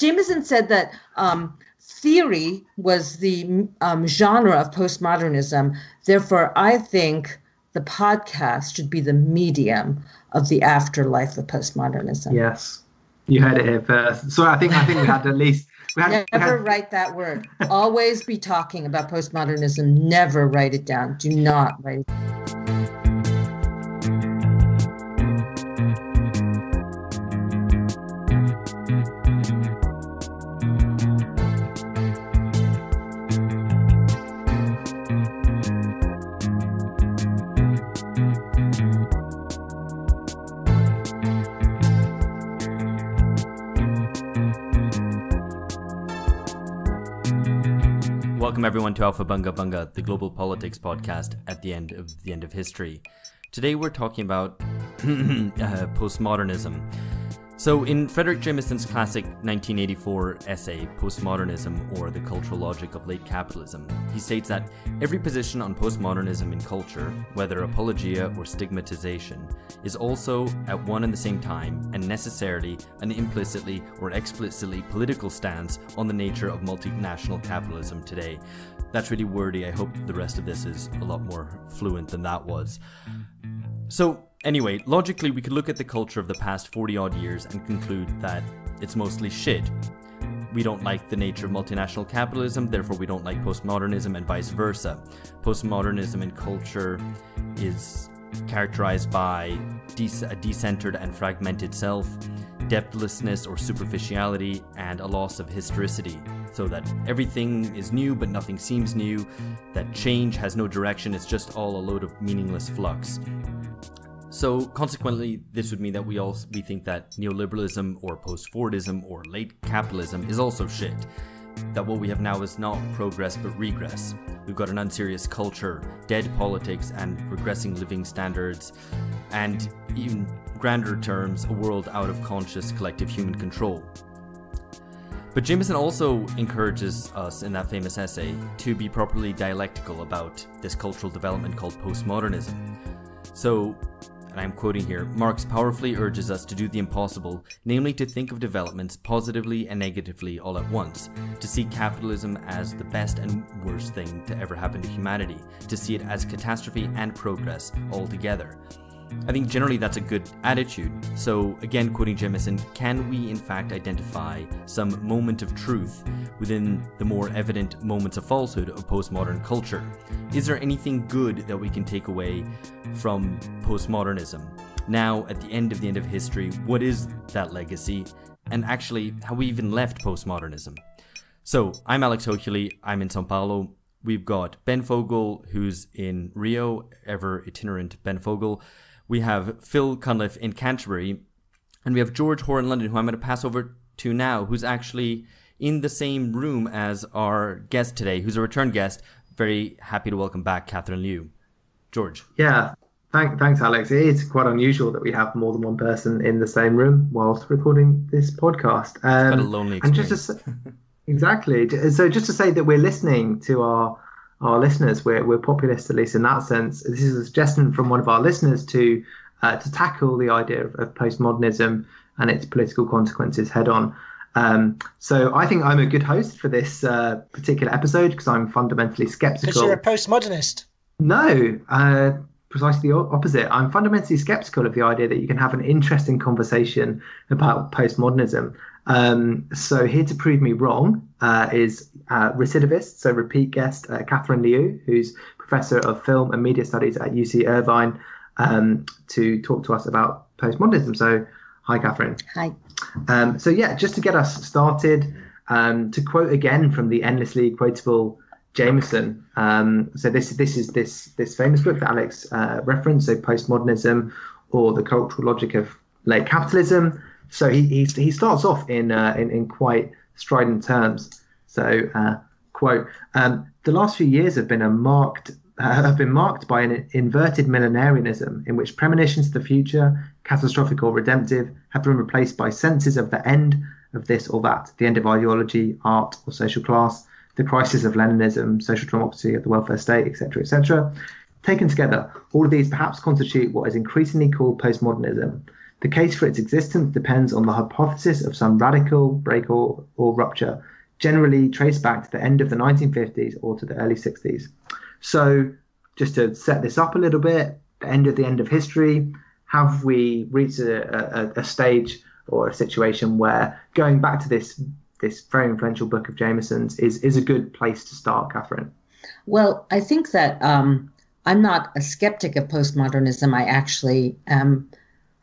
Jameson said that theory was the genre of postmodernism. Therefore, I think the podcast should be the medium of the afterlife of postmodernism. Yes, you heard it here first. So I think we had at least... Never write that word. Always be talking about postmodernism. Never write it down. Do not write it down. Welcome everyone to Alpha Bunga Bunga, the global politics podcast at the end of history. Today we're talking about postmodernism. So in Frederic Jameson's classic 1984 essay, Postmodernism or the Cultural Logic of Late Capitalism, he states that every position on postmodernism in culture, whether apologia or stigmatization, is also at one and the same time and necessarily an implicitly or explicitly political stance on the nature of multinational capitalism today. That's really wordy. I hope the rest of this is a lot more fluent than that was. So anyway, logically, we could look at the culture of the past 40-odd years and conclude that it's mostly shit. We don't like the nature of multinational capitalism, therefore we don't like postmodernism, and vice versa. Postmodernism in culture is characterized by a decentered and fragmented self, depthlessness or superficiality, and a loss of historicity, so that everything is new but nothing seems new, that change has no direction, it's just all a load of meaningless flux. So consequently, this would mean that we think that neoliberalism or post-Fordism or late capitalism is also shit. That what we have now is not progress but regress. We've got an unserious culture, dead politics and regressing living standards, and in grander terms, a world out of conscious collective human control. But Jameson also encourages us in that famous essay to be properly dialectical about this cultural development called postmodernism. So, and I'm quoting here, Marx powerfully urges us to do the impossible, namely to think of developments positively and negatively all at once, to see capitalism as the best and worst thing to ever happen to humanity, to see it as catastrophe and progress all together. I think generally that's a good attitude. So again, quoting Jameson, can we in fact identify some moment of truth within the more evident moments of falsehood of postmodern culture? Is there anything good that we can take away from postmodernism? Now, at the end of history, what is that legacy? And actually, how we even left postmodernism? So, I'm Alex Hochuli, I'm in Sao Paulo. We've got Ben Fogel, who's in Rio, ever itinerant Ben Fogel. We have Phil Cunliffe in Canterbury, and we have George Hoare in London, who I'm going to pass over to now, who's actually in the same room as our guest today, who's a return guest. Very happy to welcome back Catherine Liu. George. Yeah, thanks, Alex. It is quite unusual that we have more than one person in the same room whilst recording this podcast. It's quite a lonely experience. Exactly. So just to say that we're listening to our listeners, we're populist, at least in that sense. This is a suggestion from one of our listeners to tackle the idea of postmodernism and its political consequences head on. So I think I'm a good host for this particular episode because I'm fundamentally skeptical. Because you're a postmodernist. No, precisely the opposite. I'm fundamentally skeptical of the idea that you can have an interesting conversation about postmodernism. So here to prove me wrong is recidivist, so repeat guest Catherine Liu, who's professor of film and media studies at UC Irvine, to talk to us about postmodernism. So hi, Catherine. Hi. So yeah, just to get us started, to quote again from the endlessly quotable Jameson. So this is this famous book that Alex referenced, so Postmodernism or the Cultural Logic of Late Capitalism. So he starts off in quite strident terms. So quote: "The last few years have been marked by an inverted millenarianism in which premonitions of the future, catastrophic or redemptive, have been replaced by senses of the end of this or that, the end of ideology, art, or social class, the crisis of Leninism, social democracy of the welfare state, etc., etc. Taken together, all of these perhaps constitute what is increasingly called postmodernism. The case for its existence depends on the hypothesis of some radical break or rupture, generally traced back to the end of the 1950s or to the early 60s. So just to set this up a little bit, the end of history, have we reached a stage or a situation where going back to this very influential book of Jameson's is a good place to start, Catherine? Well, I think that I'm not a skeptic of postmodernism. I actually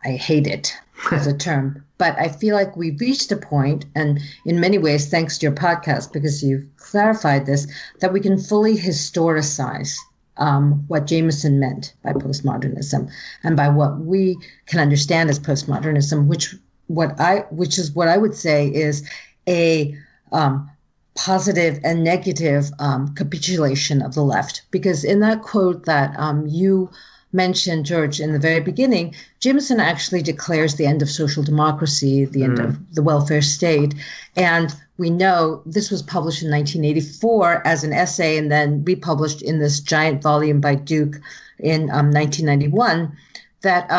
I hate it as a term, but I feel like we've reached a point, and in many ways, thanks to your podcast, because you've clarified this, that we can fully historicize what Jameson meant by postmodernism and by what we can understand as postmodernism, which is what I would say is a positive and negative capitulation of the left. Because in that quote that you mentioned, George, in the very beginning, Jameson actually declares the end of social democracy, the end of the welfare state. And we know this was published in 1984 as an essay and then republished in this giant volume by Duke in 1991, that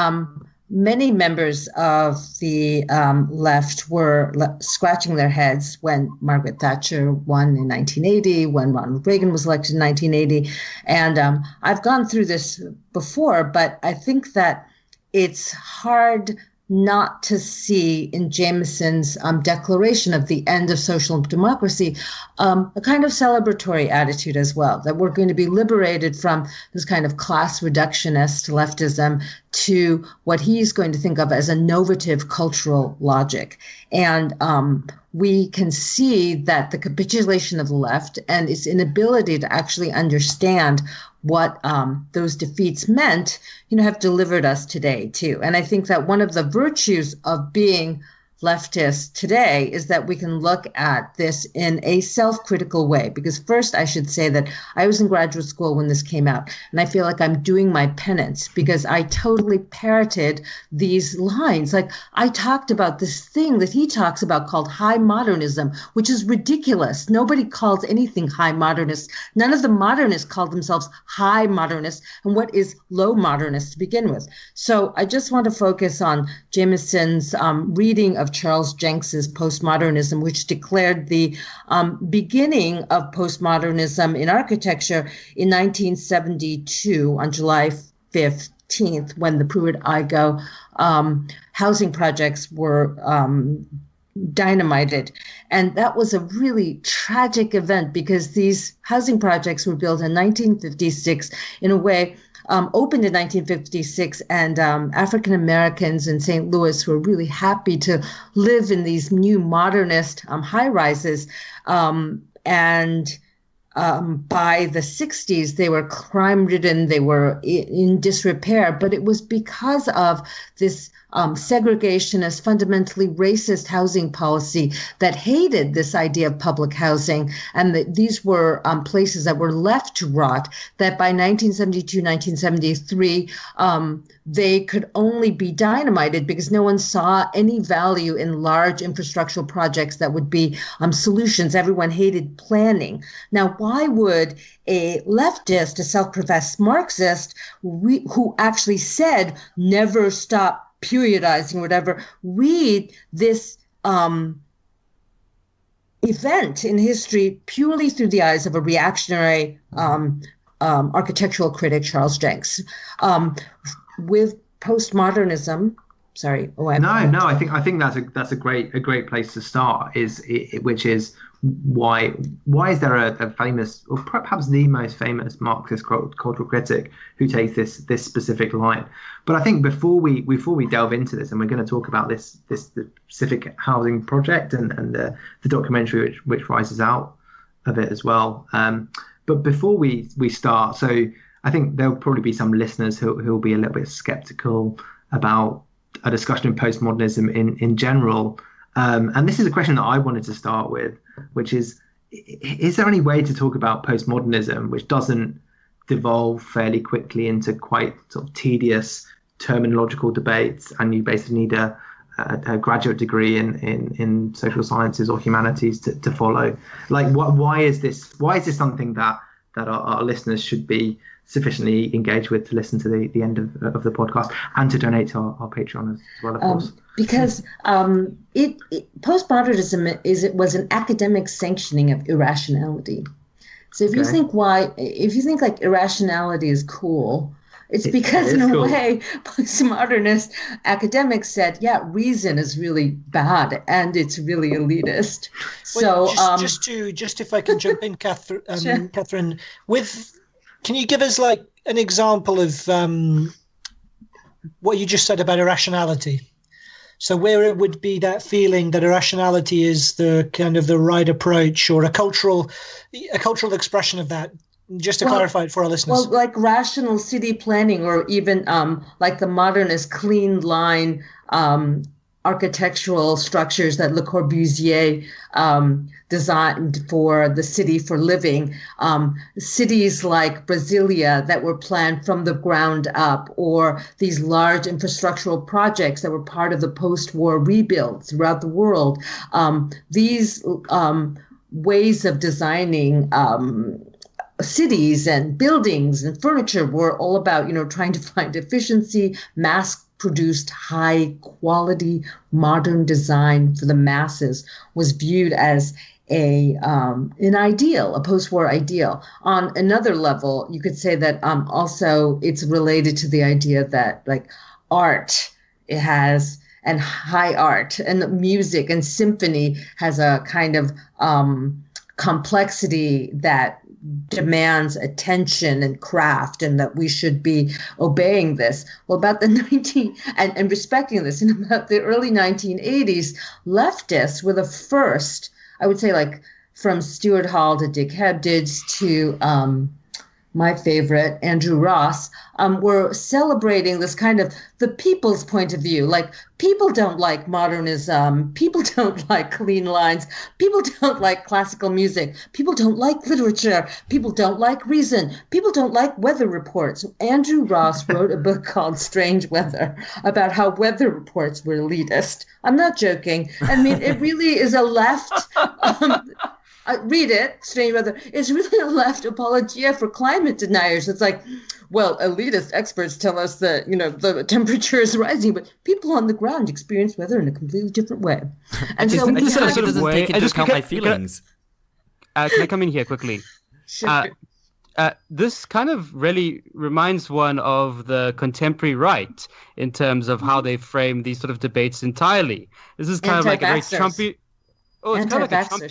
many members of the left were scratching their heads when Margaret Thatcher won in 1980, when Ronald Reagan was elected in 1980. And I've gone through this before, but I think that it's hard not to see in Jameson's declaration of the end of social democracy a kind of celebratory attitude as well, that we're going to be liberated from this kind of class reductionist leftism to what he's going to think of as a novative cultural logic. And we can see that the capitulation of the left and its inability to actually understand what those defeats meant, have delivered us today too. And I think that one of the virtues of being leftist today is that we can look at this in a self-critical way. Because first, I should say that I was in graduate school when this came out, and I feel like I'm doing my penance because I totally parroted these lines. Like, I talked about this thing that he talks about called high modernism, which is ridiculous. Nobody calls anything high modernist. None of the modernists called themselves high modernists, and what is low modernist to begin with. So I just want to focus on Jameson's reading of Charles Jenks's Postmodernism, which declared the beginning of postmodernism in architecture in 1972 on July 15th, when the Pruitt-Igoe housing projects were dynamited. And that was a really tragic event because these housing projects were built in 1956 in a way opened in 1956, and African Americans in St. Louis were really happy to live in these new modernist high-rises. And by the 60s, they were crime-ridden, they were in disrepair, but it was because of this segregationist, fundamentally racist housing policy that hated this idea of public housing. And that these were places that were left to rot, that by 1972, 1973, they could only be dynamited because no one saw any value in large infrastructural projects that would be solutions. Everyone hated planning. Now, why would a leftist, a self-professed Marxist, who actually said never stop periodizing, whatever, read this event in history purely through the eyes of a reactionary architectural critic, Charles Jenks? With postmodernism, sorry. I think that's a great place to start. Which is why is there a famous, or perhaps the most famous Marxist cultural critic who takes this specific line? But I think before we delve into this, and we're going to talk about this specific housing project and the documentary which rises out of it as well. But before we start, so I think there'll probably be some listeners who will be a little bit skeptical about a discussion of postmodernism in general. And this is a question that I wanted to start with, which is there any way to talk about postmodernism which doesn't devolve fairly quickly into quite sort of tedious terminological debates, and you basically need a graduate degree in social sciences or humanities to follow? Like, why is this something that our listeners should be sufficiently engaged with to listen to the end of the podcast and to donate to our Patreon as well, of course. Because postmodernism was an academic sanctioning of irrationality. So if you think like irrationality is cool, it's because in a way postmodernist academics said, yeah, reason is really bad and it's really elitist. So just if I can jump in, Catherine, Sure. Catherine, can you give us like an example of what you just said about irrationality? So where it would be that feeling that irrationality is the kind of the right approach, or a cultural expression of that, just to clarify it for our listeners. Well, like rational city planning, or even like the modernist clean line architectural structures that Le Corbusier designed for the city for living, cities like Brasilia that were planned from the ground up, or these large infrastructural projects that were part of the post-war rebuild throughout the world. These ways of designing cities and buildings and furniture were all about, trying to find efficiency, mass-produced, high-quality, modern design for the masses was viewed as an ideal, a post-war ideal. On another level, you could say that also it's related to the idea that like art, it has, and high art and music and symphony has a kind of complexity that demands attention and craft, and that we should be obeying this. Well, about the and respecting this, in about the early 1980s, leftists were the first, I would say, like from Stuart Hall to Dick Hebdige to my favorite, Andrew Ross, were celebrating this kind of the people's point of view. Like, people don't like modernism. People don't like clean lines. People don't like classical music. People don't like literature. People don't like reason. People don't like weather reports. Andrew Ross wrote a book called Strange Weather about how weather reports were elitist. I'm not joking. I mean, it really is a left... read it, Strange Weather. It's really a left apologia for climate deniers. It's like, well, elitist experts tell us that, the temperature is rising, but people on the ground experience weather in a completely different way. And so this it a sort of doesn't way, take into account my feelings. Can I come in here quickly? Sure. This kind of really reminds one of the contemporary right in terms of how they frame these sort of debates entirely. This is kind of like a very Trumpy... Oh, it's kind of like a Trump...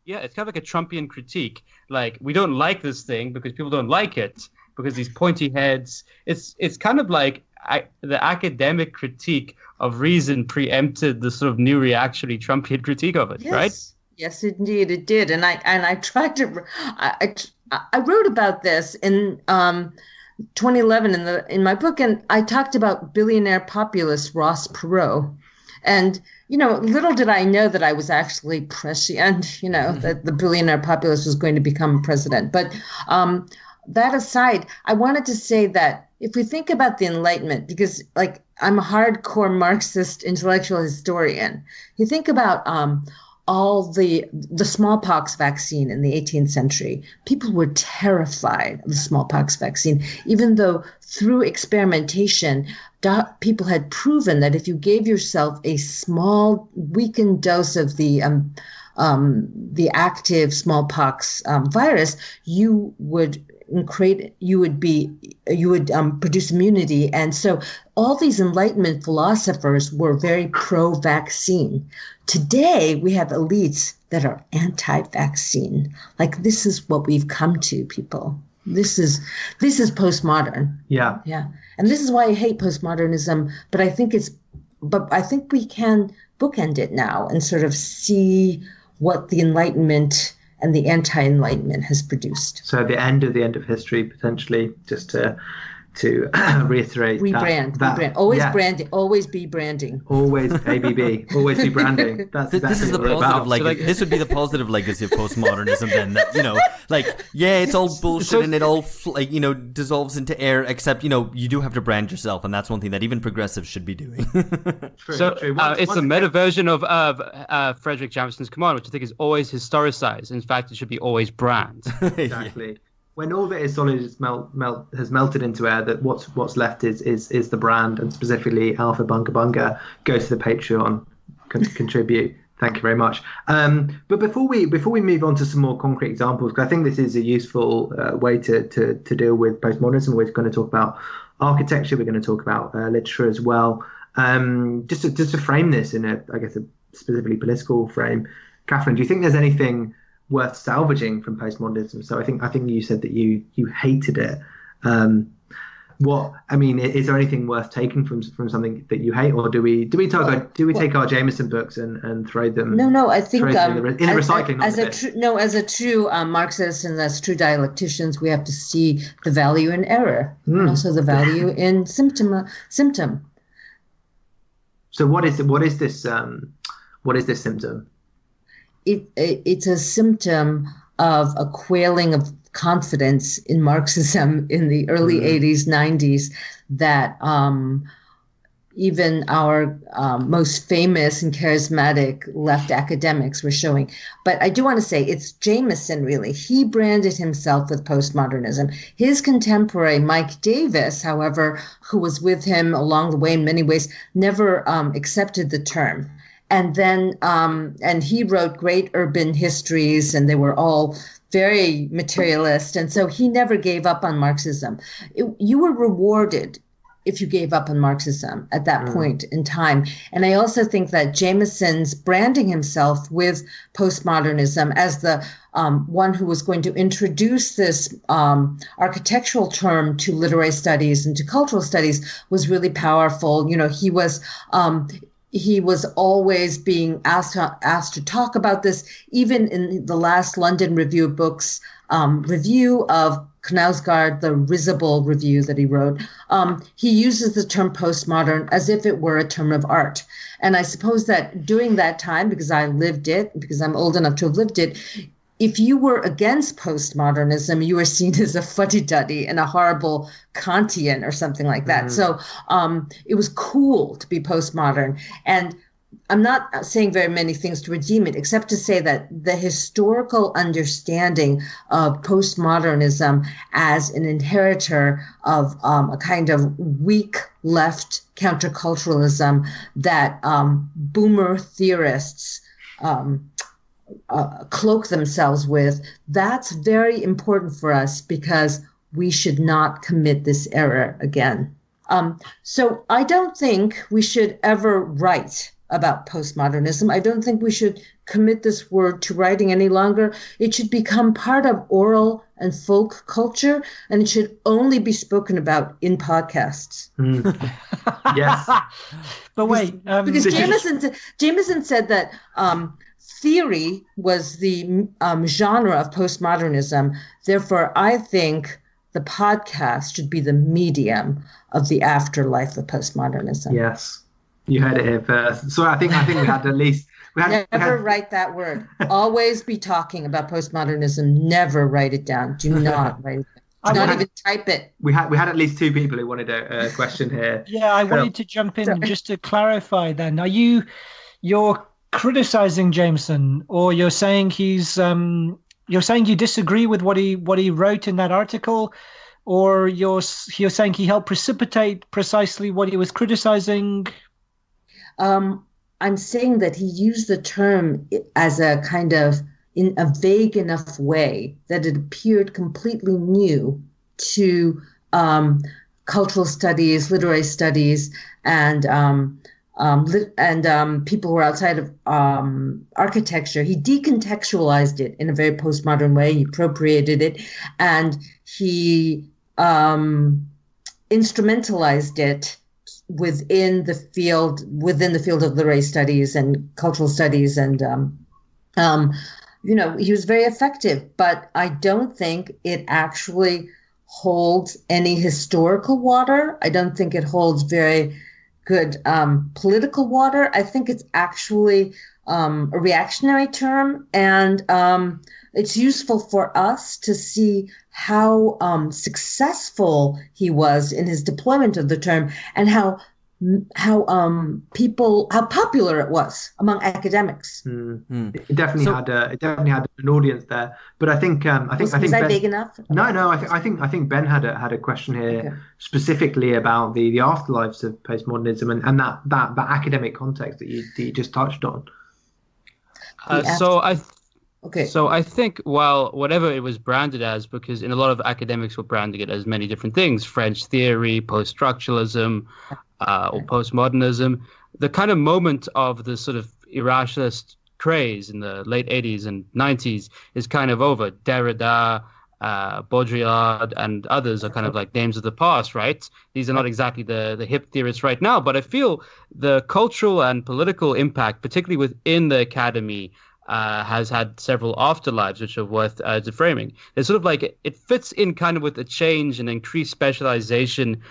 Yeah, it's kind of like a Trumpian critique. Like, we don't like this thing because people don't like it, because these pointy heads. It's kind of like the academic critique of reason preempted the sort of new reactionary Trumpian critique of it, right? Yes, indeed, it did. And I tried to. I wrote about this in 2011 in my book, and I talked about billionaire populist Ross Perot. And, little did I know that I was actually prescient, that the billionaire populist was going to become president. But that aside, I wanted to say that if we think about the Enlightenment, because I'm a hardcore Marxist intellectual historian, you think about all the smallpox vaccine in the 18th century. People were terrified of the smallpox vaccine, even though through experimentation, people had proven that if you gave yourself a small weakened dose of the active smallpox virus, you would produce immunity. And so all these Enlightenment philosophers were very pro-vaccine. Today, we have elites that are anti-vaccine. This is what we've come to, people. This is postmodern. Yeah. Yeah. And this is why I hate postmodernism, but I think we can bookend it now and sort of see what the Enlightenment and the anti-Enlightenment has produced. So the end of history, potentially, just to reiterate. Rebrand. Always branding. Always be branding. Always ABB. Always be branding. That's this is the positive legacy. This would be the positive legacy of postmodernism. Then it's all bullshit and it all dissolves into air. Except you do have to brand yourself, and that's one thing that even progressives should be doing. True. It's a meta version of Frederic Jameson's command, which I think is always historicize. In fact, it should be always brand. Exactly. when all that is solid has melted into air, that what's left is the brand, and specifically Alpha Bunga Bunga. Go to the Patreon, contribute. Thank you very much. But before we move on to some more concrete examples, because I think this is a useful way to deal with postmodernism. We're going to talk about architecture. We're going to talk about literature as well. Just to frame this in a specifically political frame, Catherine, do you think there's anything worth salvaging from postmodernism? So I think you said that you hated it. Is there anything worth taking from something that you hate, or do we take our Jameson books and throw them? No. I think in a recycling as a true Marxist and as true dialecticians, we have to see the value in error, and also the value in symptom. So what is this symptom? It's a symptom of a quailing of confidence in Marxism in the early 80s, 90s, that even our most famous and charismatic left academics were showing. But I do want to say it's Jameson, really. He branded himself with postmodernism. His contemporary, Mike Davis, however, who was with him along the way in many ways, never accepted the term. And then, and he wrote great urban histories, and they were all very materialist. And so he never gave up on Marxism. You were rewarded if you gave up on Marxism at that point in time. And I also think that Jameson's branding himself with postmodernism as the one who was going to introduce this architectural term to literary studies and to cultural studies was really powerful. You know, he was always being asked to talk about this, even in the last London Review of Books review of Knausgaard, the risible review that he wrote. He uses the term postmodern as if it were a term of art. And I suppose that during that time, because I lived it, because I'm old enough to have lived it, if you were against postmodernism, you were seen as a fuddy-duddy and a horrible Kantian or something like that. So it was cool to be postmodern. And I'm not saying very many things to redeem it, except to say that the historical understanding of postmodernism as an inheritor of a kind of weak left counterculturalism that boomer theorists cloak themselves with, that's very important for us because we should not commit this error again. So I don't think we should ever write about postmodernism. I don't think we should commit this word to writing any longer. It should become part of oral and folk culture, and it should only be spoken about in podcasts. Yes. But wait. Because Jameson said that theory was the genre of postmodernism. Therefore, I think the podcast should be the medium of the afterlife of postmodernism. Yes. You heard it here first. So I think we had at least never write that word. Always be talking about postmodernism. Never write it down. Do not write it down. Do not even type it. We had at least two people who wanted a question here. Yeah, I wanted to jump in just to clarify. Then, are you're criticizing Jameson, or you're saying you disagree with what he wrote in that article, or you're saying he helped precipitate precisely what he was criticizing? I'm saying that he used the term as a kind of, in a vague enough way that it appeared completely new to cultural studies, literary studies, and people who are outside of architecture. He decontextualized it in a very postmodern way. He appropriated it, and he instrumentalized it within the field of literary studies and cultural studies, and he was very effective. But I don't think it actually holds any historical water. I don't think it holds very good political water. I think it's actually a reactionary term, and it's useful for us to see how successful he was in his deployment of the term, and how how popular it was among academics. It definitely had an audience there. But I think was that Ben, big enough? No. I think Ben had a question here specifically about the afterlives of postmodernism and that academic context that you just touched on. So I think, well, whatever it was branded as, because in a lot of academics were branding it as many different things, French theory, post-structuralism, or postmodernism, the kind of moment of the sort of irrationalist craze in the late 80s and 90s is kind of over. Derrida, Baudrillard, and others are kind of like names of the past, right? These are not exactly the hip theorists right now, but I feel the cultural and political impact, particularly within the academy, has had several afterlives which are worth deframing. It's sort of like it fits in kind of with a change and increased specialization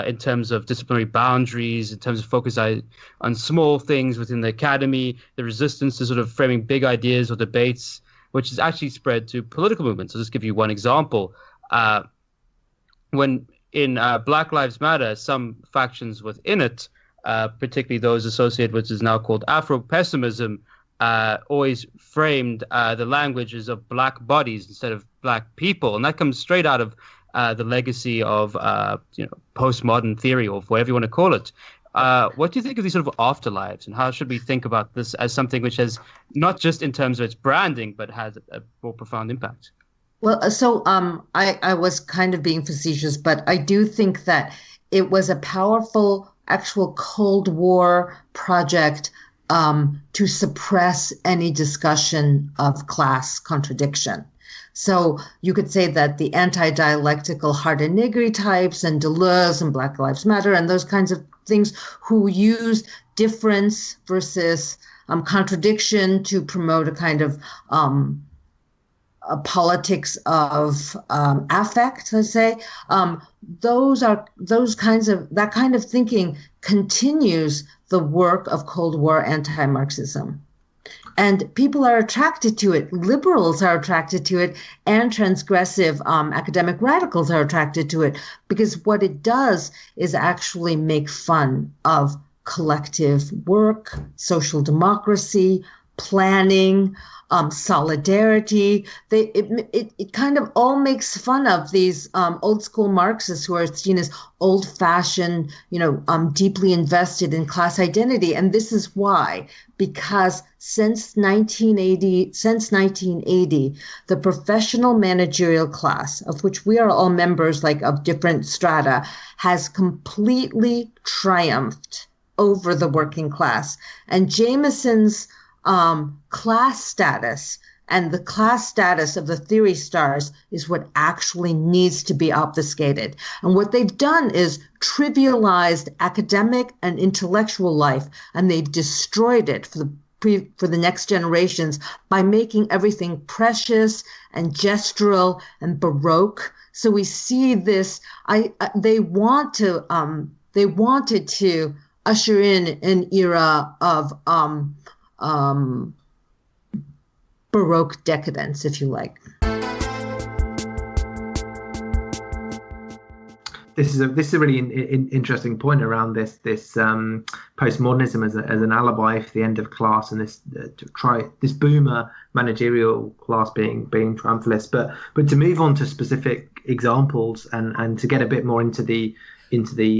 in terms of disciplinary boundaries, in terms of focus on small things within the academy, the resistance to sort of framing big ideas or debates, which is actually spread to political movements. I'll just give you one example. When in Black Lives Matter, some factions within it, particularly those associated with what is now called Afro-pessimism, always framed the languages of black bodies instead of black people. And that comes straight out of the legacy of postmodern theory, or whatever you want to call it. What do you think of these sort of afterlives, and how should we think about this as something which has not just in terms of its branding, but has a more profound impact? Well, so I was kind of being facetious, but I do think that it was a powerful actual Cold War project to suppress any discussion of class contradiction. So you could say that the anti-dialectical Hardenegri types and Deleuze and Black Lives Matter and those kinds of things who use difference versus contradiction to promote a kind of a politics of affect, let's say, that kind of thinking continues the work of Cold War anti-Marxism. And people are attracted to it. Liberals are attracted to it, and transgressive academic radicals are attracted to it, because what it does is actually make fun of collective work, social democracy, planning, solidarity. It kind of all makes fun of these old school Marxists who are seen as old fashioned, deeply invested in class identity. And this is why, because since 1980, the professional managerial class, of which we are all members, like of different strata, has completely triumphed over the working class. And Jameson's class status and the class status of the theory stars is what actually needs to be obfuscated. And what they've done is trivialized academic and intellectual life, and they've destroyed it for the next generations by making everything precious and gestural and baroque. So we see this. They wanted to usher in an era of Baroque decadence, if you like. This is a really interesting point around this postmodernism as an alibi for the end of class, and this boomer managerial class being triumphalist. But to move on to specific examples and to get a bit more into the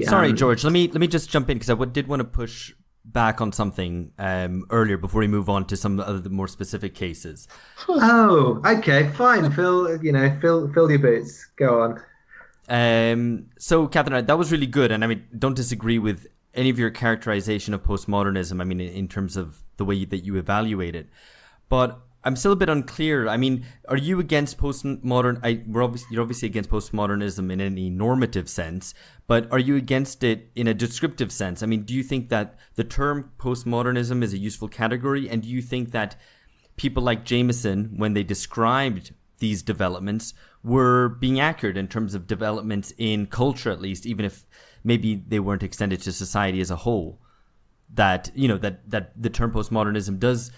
Sorry, George. Let me just jump in, because I did want to push back on something earlier before we move on to some of the more specific cases. Oh, okay, fine. Fill your boots. Go on. So, Catherine, that was really good, and I mean, don't disagree with any of your characterization of postmodernism. I mean, in terms of the way that you evaluate it, but I'm still a bit unclear. I mean, are you against postmodern? You're obviously against postmodernism in any normative sense, but are you against it in a descriptive sense? I mean, do you think that the term postmodernism is a useful category? And do you think that people like Jameson, when they described these developments, were being accurate in terms of developments in culture, at least, even if maybe they weren't extended to society as a whole? That that the term postmodernism does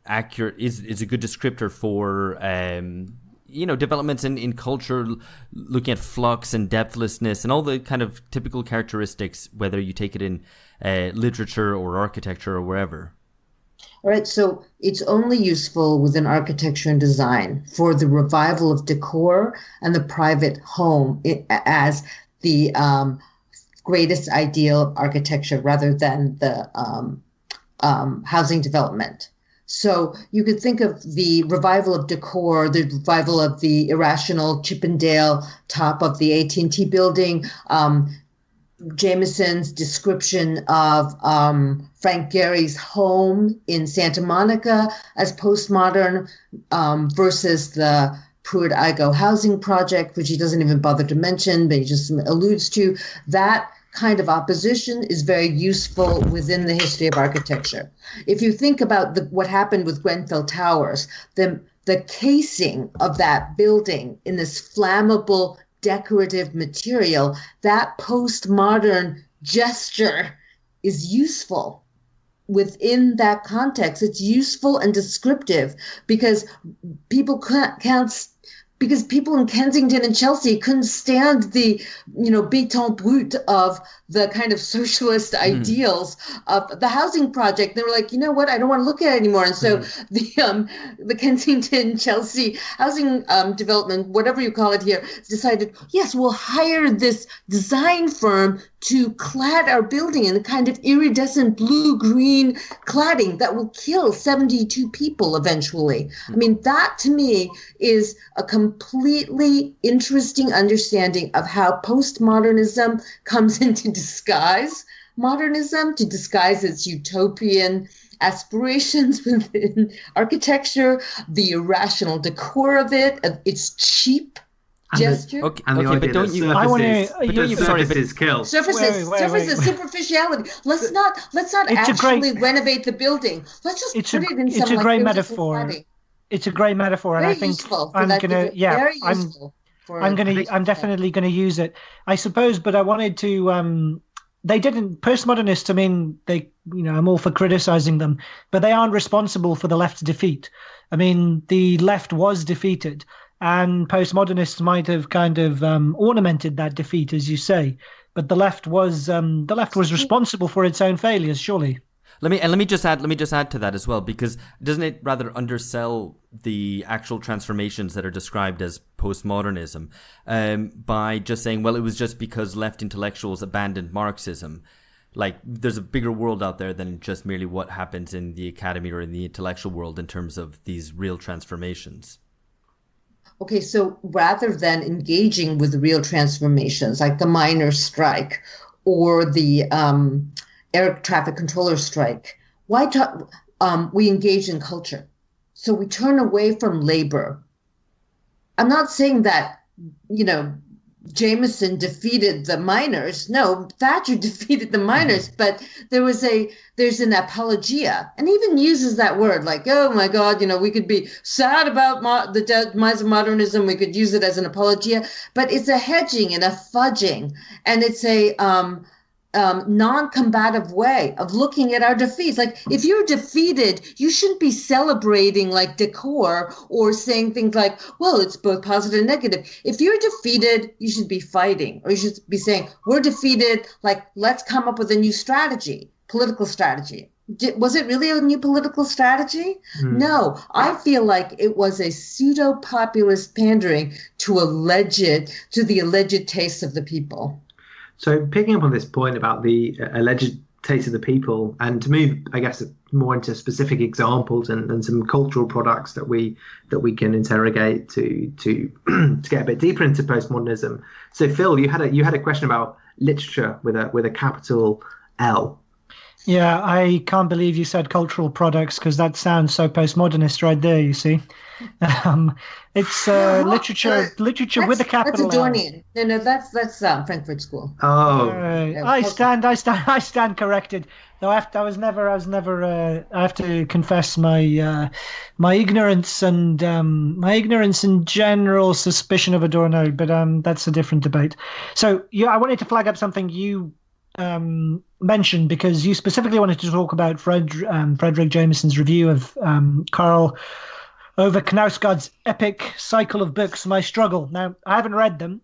accurate is a good descriptor for developments in culture, looking at flux and depthlessness and all the kind of typical characteristics, whether you take it in literature or architecture or wherever. All right, so it's only useful within architecture and design for the revival of decor and the private home as the greatest ideal of architecture rather than the housing development. So you could think of the revival of decor, the revival of the irrational Chippendale top of the AT&T building, Jameson's description of Frank Gehry's home in Santa Monica as postmodern versus the Pruitt-Igoe housing project, which he doesn't even bother to mention, but he just alludes to. That kind of opposition is very useful within the history of architecture. If you think about what happened with Grenfell Towers, the casing of that building in this flammable decorative material, that postmodern gesture is useful within that context. It's useful and descriptive because people because people in Kensington and Chelsea couldn't stand the, béton brut of the kind of socialist ideals of the housing project. They were like, you know what, I don't want to look at it anymore. And so the Kensington, Chelsea housing development, whatever you call it here, decided, yes, we'll hire this design firm to clad our building in a kind of iridescent blue-green cladding that will kill 72 people eventually. I mean, that to me is a completely interesting understanding of how postmodernism comes in to disguise modernism, to disguise its utopian aspirations within architecture, the irrational decor of it, its cheap gesture. Okay, but don't you? I want to. Surfaces kill. Surfaces, superficiality. Let's not actually renovate the building. Let's just put it in some. It's a great metaphor. It's a great metaphor, and I think I'm definitely gonna use it. I suppose, but I wanted to. They didn't. Postmodernists. I mean, I'm all for criticizing them, but they aren't responsible for the left's defeat. I mean, the left was defeated. And postmodernists might have kind of ornamented that defeat, as you say, but the left was responsible for its own failures, surely. Let me just add to that as well, because doesn't it rather undersell the actual transformations that are described as postmodernism by just saying, well, it was just because left intellectuals abandoned Marxism. Like, there's a bigger world out there than just merely what happens in the academy or in the intellectual world in terms of these real transformations. Okay, so rather than engaging with real transformations like the miners' strike or the air traffic controller strike, we engage in culture. So we turn away from labor. I'm not saying that, Jameson defeated the miners. No, Thatcher defeated the miners, but there's an apologia, and even uses that word like, oh my God, we could be sad about the demise of modernism. We could use it as an apologia, but it's a hedging and a fudging, and it's a non-combative way of looking at our defeats. Like, if you're defeated, you shouldn't be celebrating like decor or saying things like, well, it's both positive and negative. If you're defeated, you should be fighting, or you should be saying, we're defeated, like, let's come up with a new strategy, political strategy. Was it really a new political strategy? No, I feel like it was a pseudo-populist pandering to the alleged tastes of the people. So picking up on this point about the alleged taste of the people, and to move, I guess, more into specific examples and some cultural products that we can interrogate to get a bit deeper into postmodernism. So Phil, you had a question about literature with a capital L. Yeah, I can't believe you said cultural products, because that sounds so postmodernist right there, you see. It's literature with a capital L. That's Adornian. No, that's Frankfurt School. Oh, I stand corrected. Though I have to confess my ignorance and general suspicion of Adorno, but that's a different debate. So I wanted to flag up something you mentioned, because you specifically wanted to talk about Frederic Jameson's review of Karl over Knausgaard's epic cycle of books, My Struggle. Now, I haven't read them,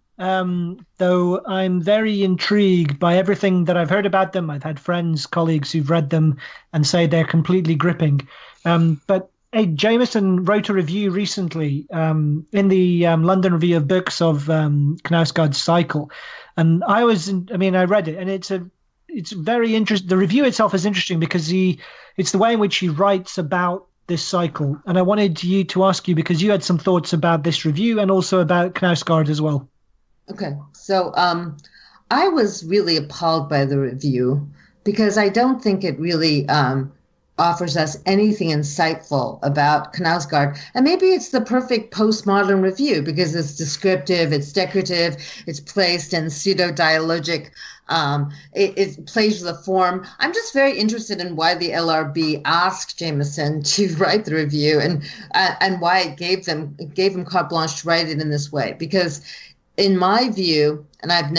though I'm very intrigued by everything that I've heard about them. I've had friends, colleagues who've read them and say they're completely gripping. But Jameson wrote a review recently in the London Review of Books of Knausgaard's cycle. And I read it, and it's very interesting. The review itself is interesting because it's the way in which he writes about this cycle. And I wanted to ask you, because you had some thoughts about this review and also about Knausgaard as well. Okay. So I was really appalled by the review because I don't think it really offers us anything insightful about Knausgaard. And maybe it's the perfect postmodern review because it's descriptive, it's decorative, it's placed in pseudo-dialogic, it plays with the form. I'm just very interested in why the LRB asked Jameson to write the review and why it gave him carte blanche to write it in this way. Because in my view, and I've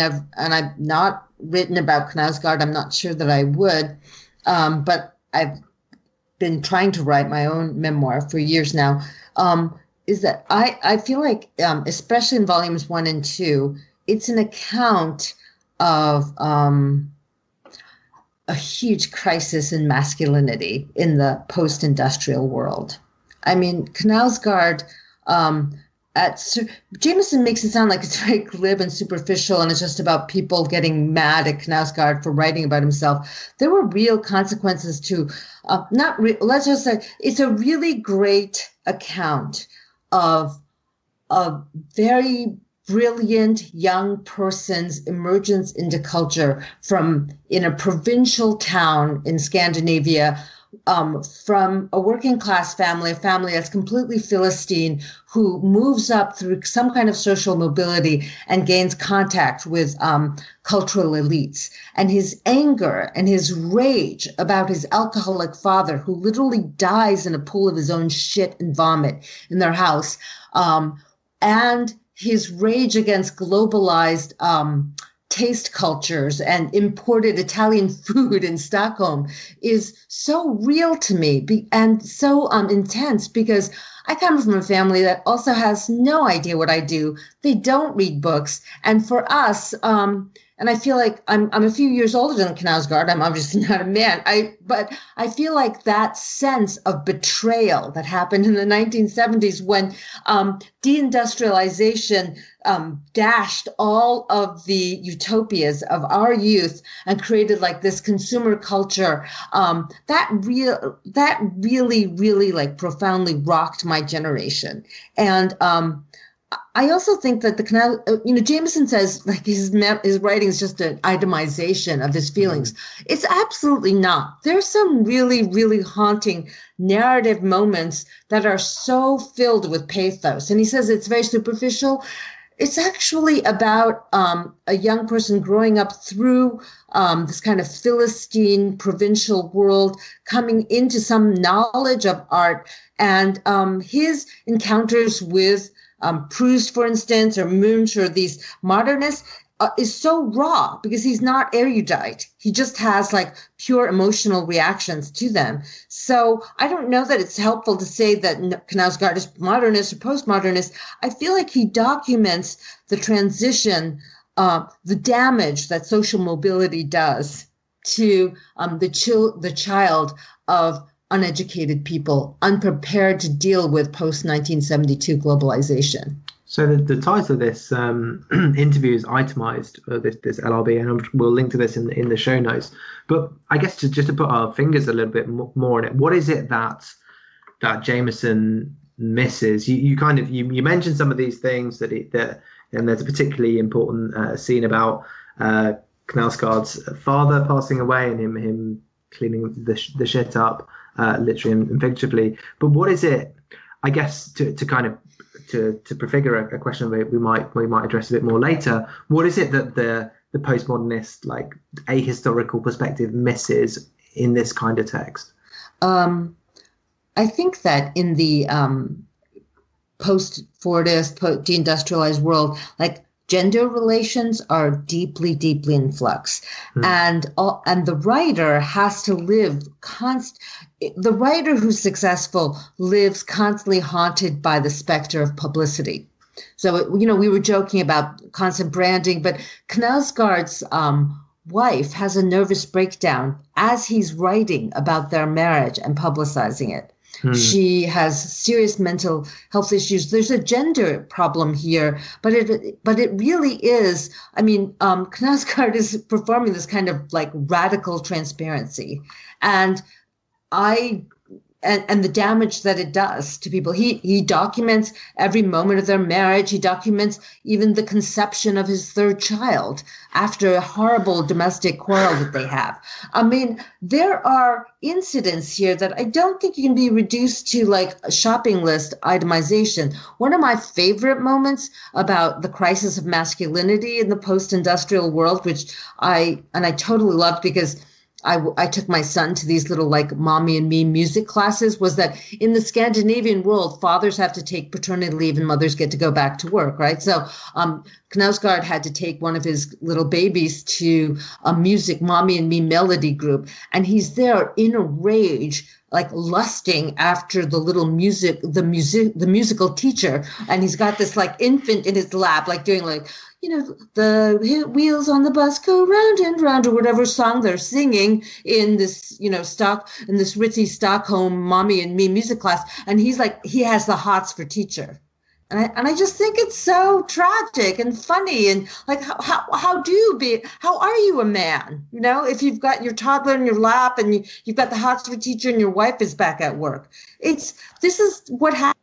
not written about Knausgaard, I'm not sure that I would, but I've been trying to write my own memoir for years now, is that I feel like, especially in volumes 1 and 2, it's an account of a huge crisis in masculinity in the post-industrial world. I mean, Knausgaard, Jameson makes it sound like it's very glib and superficial and it's just about people getting mad at Knausgaard for writing about himself. There were real consequences to, let's just say, it's a really great account of a very brilliant young person's emergence into culture in a provincial town in Scandinavia, from a working class family, a family that's completely Philistine, who moves up through some kind of social mobility and gains contact with cultural elites. And his anger and his rage about his alcoholic father, who literally dies in a pool of his own shit and vomit in their house, and his rage against globalized taste cultures and imported Italian food in Stockholm is so real to me and so intense, because I come from a family that also has no idea what I do. They don't read books. And for us, and I feel like I'm a few years older than Knausgaard. I'm obviously not a man. But I feel like that sense of betrayal that happened in the 1970s when deindustrialization dashed all of the utopias of our youth and created like this consumer culture, that really like profoundly rocked my generation. And I also think that Jameson says like his writing is just an itemization of his feelings. It's absolutely not. There's some really, really haunting narrative moments that are so filled with pathos. And he says it's very superficial. It's actually about a young person growing up through this kind of Philistine provincial world, coming into some knowledge of art, and his encounters with Proust, for instance, or Munch, or these modernists, is so raw because he's not erudite. He just has like pure emotional reactions to them. So I don't know that it's helpful to say that Knausgaard is modernist or postmodernist. I feel like he documents the transition, the damage that social mobility does to the child of uneducated people, unprepared to deal with post-1972 globalization. So the title of this interview is Itemised, this LRB, and we'll link to this in the show notes. But I guess just to put our fingers a little bit more on it, what is it that Jameson misses? You mentioned some of these things and there's a particularly important scene about Knausgaard's father passing away and him cleaning the shit up, literally and figuratively. But what is it? I guess to prefigure a question that we might address a bit more later. What is it that the postmodernist, like ahistorical perspective, misses in this kind of text? I think that in the post-Fordist, deindustrialized world, like gender relations are deeply, deeply in flux. And the writer has to live the writer who's successful lives constantly haunted by the specter of publicity. So, we were joking about constant branding, but Knausgaard's wife has a nervous breakdown as he's writing about their marriage and publicizing it. She has serious mental health issues. There's a gender problem here, but it really is. I mean, Knausgaard is performing this kind of like radical transparency, and the damage that it does to people. He documents every moment of their marriage. He documents even the conception of his third child after a horrible domestic quarrel that they have. I mean, there are incidents here that I don't think you can be reduced to like a shopping list itemization. One of my favorite moments about the crisis of masculinity in the post-industrial world, which I totally loved because I took my son to these little like mommy and me music classes, was that in the Scandinavian world, fathers have to take paternity leave and mothers get to go back to work, right? So Knausgaard had to take one of his little babies to a music mommy and me melody group. And he's there in a rage, like lusting after the little the musical teacher. And he's got this like infant in his lap, like doing like, the wheels on the bus go round and round, or whatever song they're singing in this, this ritzy Stockholm mommy and me music class. And he's like, he has the hots for teacher. And I just think it's so tragic and funny. And like, how are you a man? If you've got your toddler in your lap and you've got the hots for teacher and your wife is back at work. This is what happens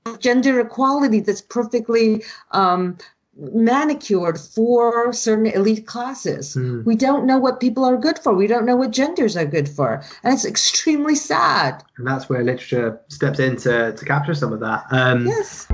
with gender equality that's perfectly, manicured for certain elite classes. We don't know what people are good for. We don't know what genders are good for. And it's extremely sad. And that's where literature steps in to capture some of that. Yes.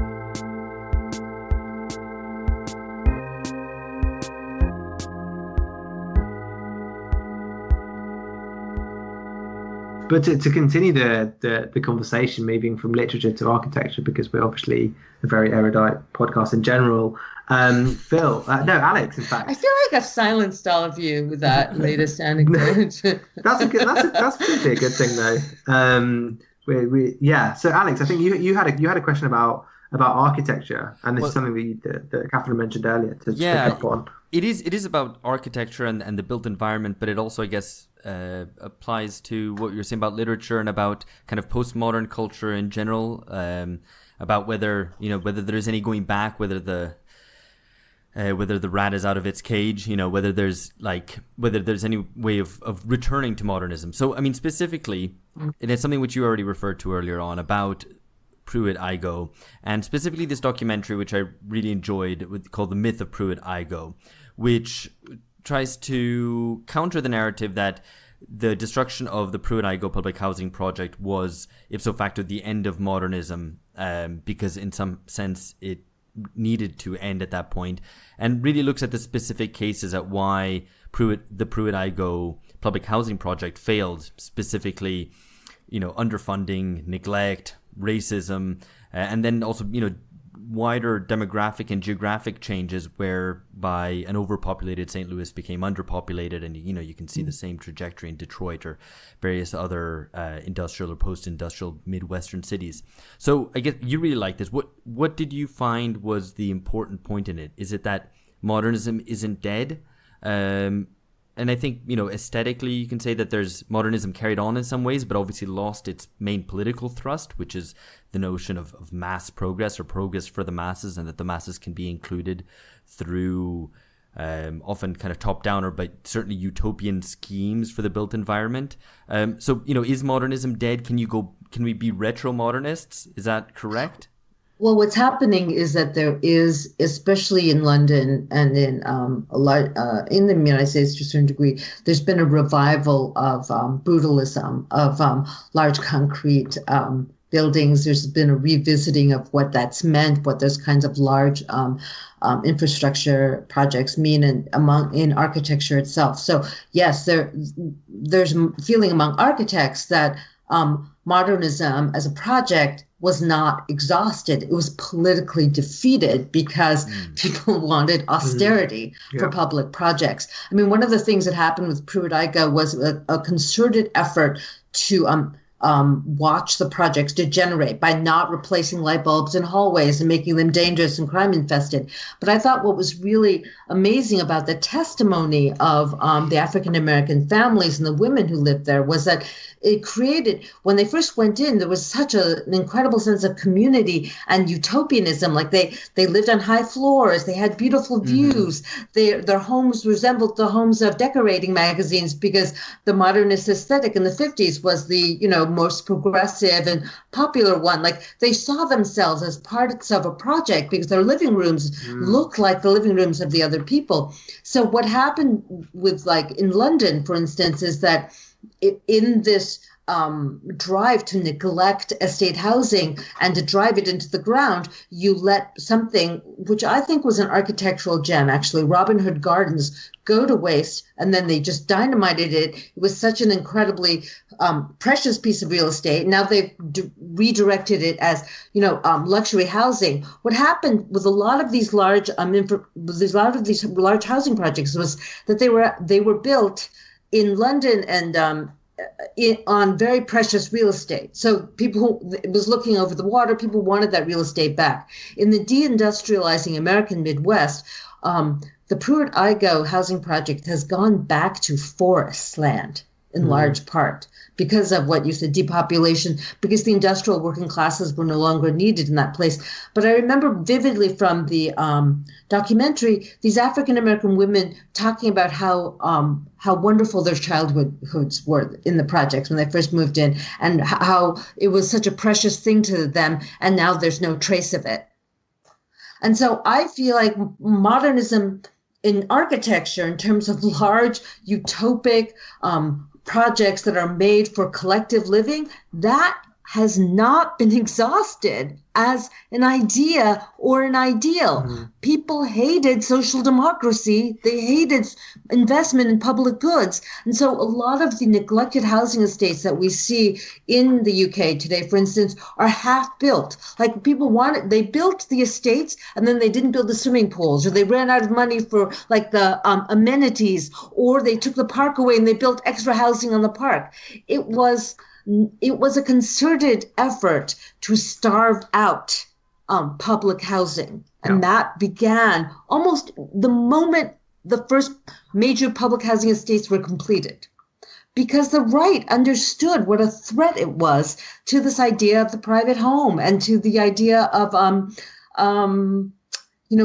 But to continue the conversation, moving from literature to architecture, because we're obviously a very erudite podcast in general. Alex, in fact. I feel like I've silenced all of you with that latest anecdote. That's probably a good thing, though. So Alex, I think you had a question about architecture, and this is something that Catherine mentioned earlier to pick up on. It is about architecture and the built environment, but it also, I guess, applies to what you're saying about literature and about kind of postmodern culture in general, about whether there's any going back, whether the rat is out of its cage, whether there's any way of returning to modernism. So, I mean, specifically, and it's something which you already referred to earlier on about Pruitt-Igoe, and specifically this documentary, which I really enjoyed, called The Myth of Pruitt-Igoe, which tries to counter the narrative that the destruction of the Pruitt-Igoe public housing project was ipso facto the end of modernism, because in some sense it needed to end at that point, and really looks at the specific cases at why the Pruitt-Igoe public housing project failed, specifically, underfunding, neglect, racism, and then also, wider demographic and geographic changes whereby an overpopulated St. Louis became underpopulated, and you can see the same trajectory in Detroit or various other industrial or post-industrial Midwestern cities. So I guess you really like this. What did you find was the important point in it? Is it that modernism isn't dead? And I think, aesthetically, you can say that there's modernism carried on in some ways, but obviously lost its main political thrust, which is the notion of mass progress or progress for the masses, and that the masses can be included through often kind of top-down but certainly utopian schemes for the built environment. So, is modernism dead? Can we be retro-modernists? Is that correct? Well, what's happening is that there is, especially in London and in the United States to a certain degree, there's been a revival of brutalism, of large concrete buildings. There's been a revisiting of what that's meant, what those kinds of large infrastructure projects mean in architecture itself. So yes, there's feeling among architects that modernism as a project was not exhausted. It was politically defeated because people wanted austerity for public projects. I mean, one of the things that happened with Pruitt-Igoe was a concerted effort to watch the projects degenerate by not replacing light bulbs in hallways and making them dangerous and crime infested. But I thought what was really amazing about the testimony of the African American families and the women who lived there was that it created, when they first went in, there was such an incredible sense of community and utopianism. Like they lived on high floors, they had beautiful views, their homes resembled the homes of decorating magazines, because the modernist aesthetic in the 50s was the, most progressive and popular one. Like they saw themselves as parts of a project because their living rooms looked like the living rooms of the other people. So what happened with, like in London, for instance, is that in this drive to neglect estate housing and to drive it into the ground, you let something, which I think was an architectural gem, actually, Robin Hood Gardens, go to waste, and then they just dynamited it. It was such an incredibly precious piece of real estate. Now they've redirected it as, luxury housing. What happened with a lot of these large housing projects was that they were built in London and on very precious real estate. So people who was looking over the water, people wanted that real estate back. In the deindustrializing American Midwest, the Pruitt-Igoe housing project has gone back to forest land in large part because of what you said, depopulation, because the industrial working classes were no longer needed in that place. But I remember vividly from the documentary, these African-American women talking about how wonderful their childhoods were in the projects when they first moved in, and how it was such a precious thing to them, and now there's no trace of it. And so I feel like modernism in architecture, in terms of large utopic projects that are made for collective living, that has not been exhausted as an idea or an ideal. People hated social democracy. They hated investment in public goods. And so a lot of the neglected housing estates that we see in the UK today, for instance, are half built. Like they built the estates and then they didn't build the swimming pools, or they ran out of money for like the amenities, or they took the park away and they built extra housing on the park. It was a concerted effort to starve out public housing. And that began almost the moment the first major public housing estates were completed, because the right understood what a threat it was to this idea of the private home and to the idea of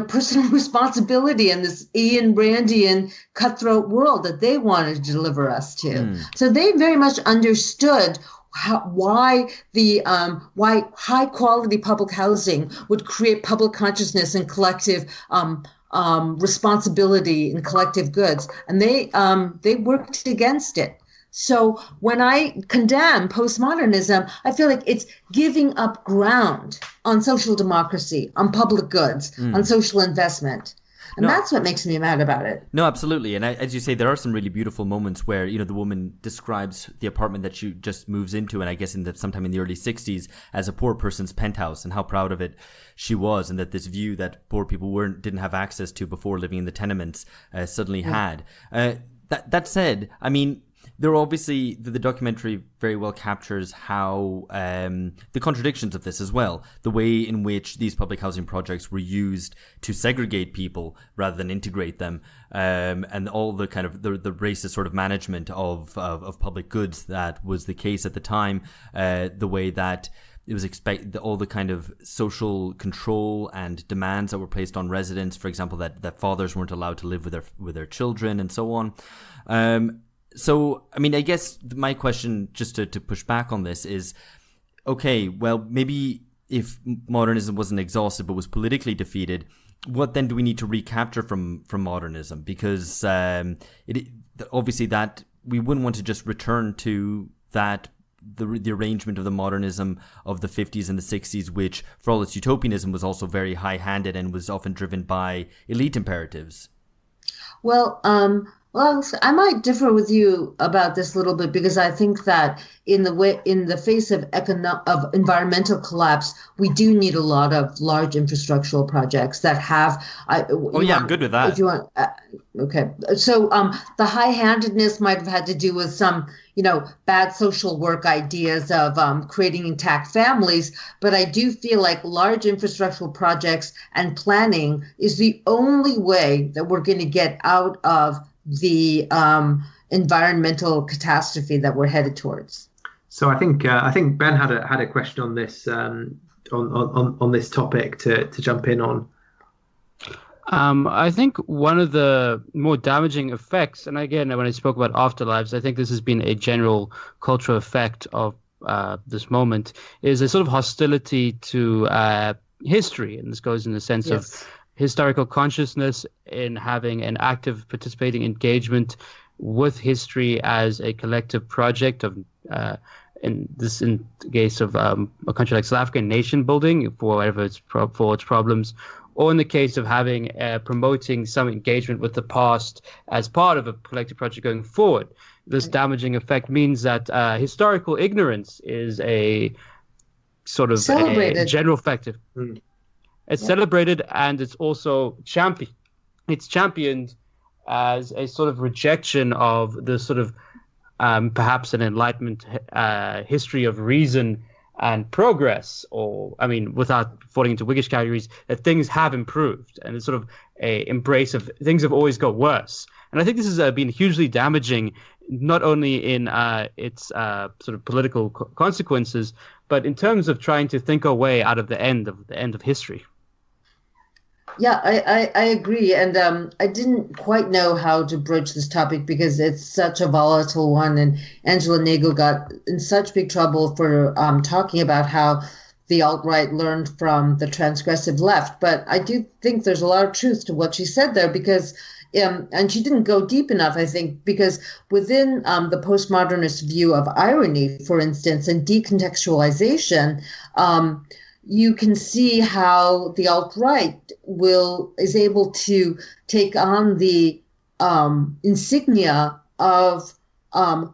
personal responsibility in this Ian Randian cutthroat world that they wanted to deliver us to. So they very much understood why high quality public housing would create public consciousness and collective responsibility in collective goods, and they worked against it. So when I condemn postmodernism, I feel like it's giving up ground on social democracy, on public goods, on social investment. And that's what makes me mad about it. No, absolutely. And as you say, there are some really beautiful moments where, the woman describes the apartment that she just moves into, and I guess sometime in the early 60s, as a poor person's penthouse, and how proud of it she was, and that this view that poor people didn't have access to before living in the tenements suddenly had. That said, I mean, there are obviously, the documentary very well captures how the contradictions of this as well, the way in which these public housing projects were used to segregate people rather than integrate them, and all the kind of the racist sort of management of public goods that was the case at the time, the way that it was all the kind of social control and demands that were placed on residents, for example, that fathers weren't allowed to live with their children and so on. So, I mean, I guess my question, just to push back on this, is, okay, well, maybe if modernism wasn't exhausted but was politically defeated, what then do we need to recapture from modernism? Because obviously that we wouldn't want to just return to that the arrangement of the modernism of the 50s and the 60s, which, for all its utopianism, was also very high-handed and was often driven by elite imperatives. Well, Well, I might differ with you about this a little bit because I think that in the face of environmental collapse, we do need a lot of large infrastructural projects that have. I'm good with that. If you want, okay. So the high-handedness might have had to do with some, bad social work ideas of creating intact families, but I do feel like large infrastructural projects and planning is the only way that we're going to get out of the environmental catastrophe that we're headed towards. So I think Ben had a question on this on this topic to jump in on. I think one of the more damaging effects, and again, when I spoke about afterlives, I think this has been a general cultural effect of this moment, is a sort of hostility to history, and this goes in the sense of historical consciousness, in having an active participating engagement with history as a collective project of, in the case of a country like South Africa, nation building for whatever its problems, or in the case of having promoting some engagement with the past as part of a collective project going forward. This damaging effect means that historical ignorance is a sort of a general factor. It's celebrated, and it's also championed. It's championed as a sort of rejection of the sort of perhaps an Enlightenment history of reason and progress, or without falling into Whiggish categories, that things have improved, and it's sort of a embrace of things have always got worse. And I think this has been hugely damaging, not only in its sort of political consequences, but in terms of trying to think our way out of the end of history. Yeah, I agree. And I didn't quite know how to broach this topic because it's such a volatile one. And Angela Nagle got in such big trouble for talking about how the alt-right learned from the transgressive left. But I do think there's a lot of truth to what she said there because, and she didn't go deep enough, I think, because within the postmodernist view of irony, for instance, and decontextualization, you can see how the alt-right is able to take on the insignia of